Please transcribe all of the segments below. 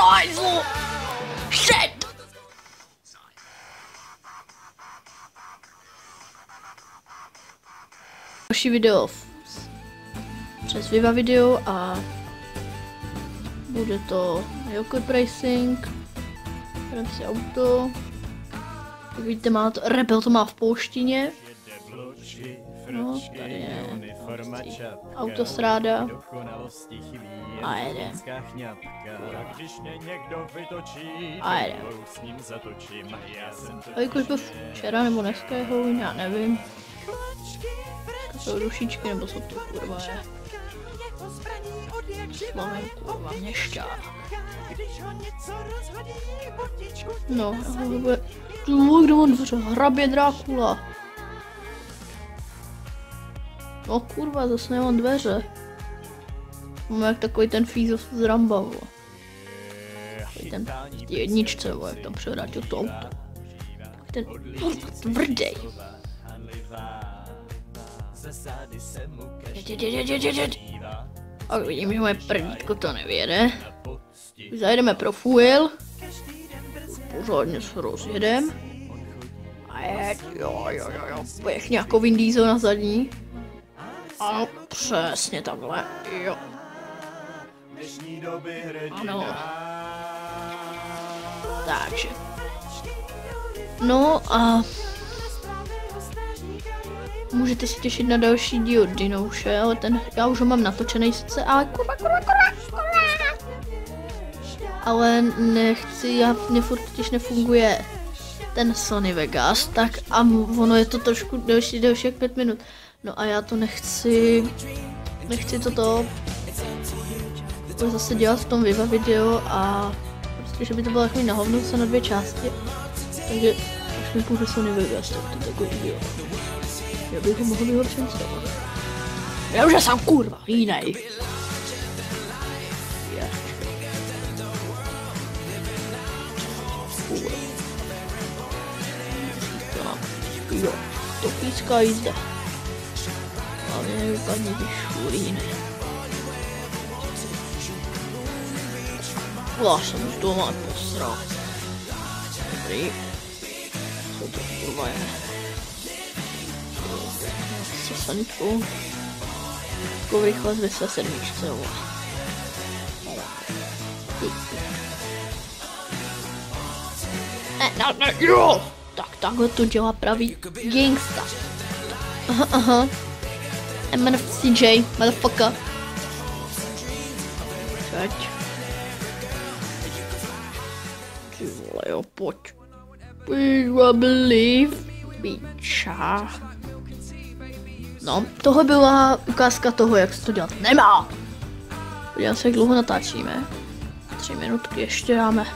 Hajzlu! Shit! Další video přes Viva video a bude to Yoko Racing, jdeme si auto. Jak vidíte, má to, Rebel to má v polštině. No, tady je autostráda. A jede. A jede. A jakož byl včera nebo dneska je Halloween, já nevím. Jsou dušičky, nebo jsou to kurva je. Slavem kurva měšťák. No, to bude... Kdo on dveře? Hrabě Drákula. No kurva, zase nemám dveře. Mám jak takový ten Fízos z Rambo. Takový ten v jedničce, jak tam převrátil to auto. Ten tvrdej. Jeď. A vidím, že moje prvítko to nevěde. Zajedeme pro fuel. Pořádně se rozjedem. A jeď, jo. Pojech nějakou Vin Diesel na zadní. Ano, přesně takhle, jo. Ano. Takže. No a... můžete se těšit na další díl Dinouše, ale ten, já už ho mám natočený sice, ale kurva. Ale nechci, mě furt totiž nefunguje ten Sony Vegas, tak a ono je to trošku delší jak 5 minut. No a já to nechci toto zase dělat v tom Viva video a prostě, že by to bylo takový na hovno se na 2 části. Takže až mi půjde Sony Vegas, tak to takový video. Já bych ho mohl vyhorčit z toho. Já už jsem kurva, jinej. Jo, to píská jízda. Ale nevypadně ty šulíny. Já jsem z toho mám posral. Dobrý. Co to kurva je? Co saničkou? Takovou rychlost ve své sedmičce, jo. Ne, jo! Tak takhle to dělá pravý gangsta. Aha. MNFCJ, motherfucker. Čeď. Ty vole, jo, pojď. I believe, biča. No, tohle byla ukázka toho, jak se to dělat nemá. Podívám se, jak dlouho natáčíme. 3 minutky, ještě dáme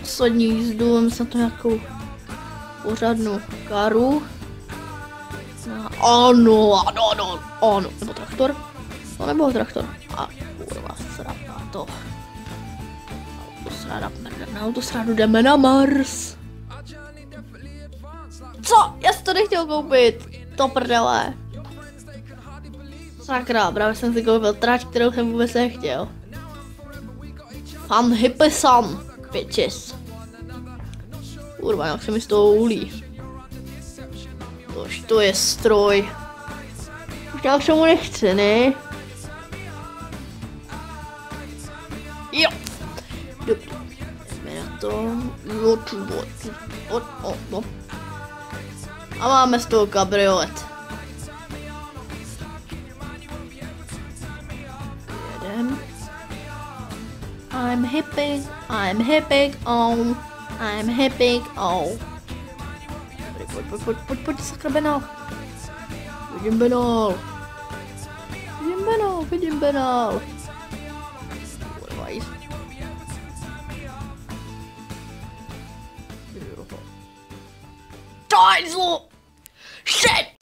poslední jízdu, mám se na to nějakou pořádnou karu. Ano, nebo traktor? No nebo traktor. A kurva, srata to. Na autostrádu jdeme na Mars. Co? Já si to nechtěl koupit. To prdele. Sakra, právě jsem si koupil trať, kterou jsem vůbec nechtěl. Fan hippie sun, bitches. Kurva, jak se mi z toho ulí. Tož to je stroj. Už já všemu nechci, ne? Jo. Dobrý. Jdeme na to. Jo. A máme z toho kabriolet. Jeden. I'm hippie, oh. I'm hippie, oh. Pojď, sakra, Benal. Vidím Benal. Hajzlu! Shit!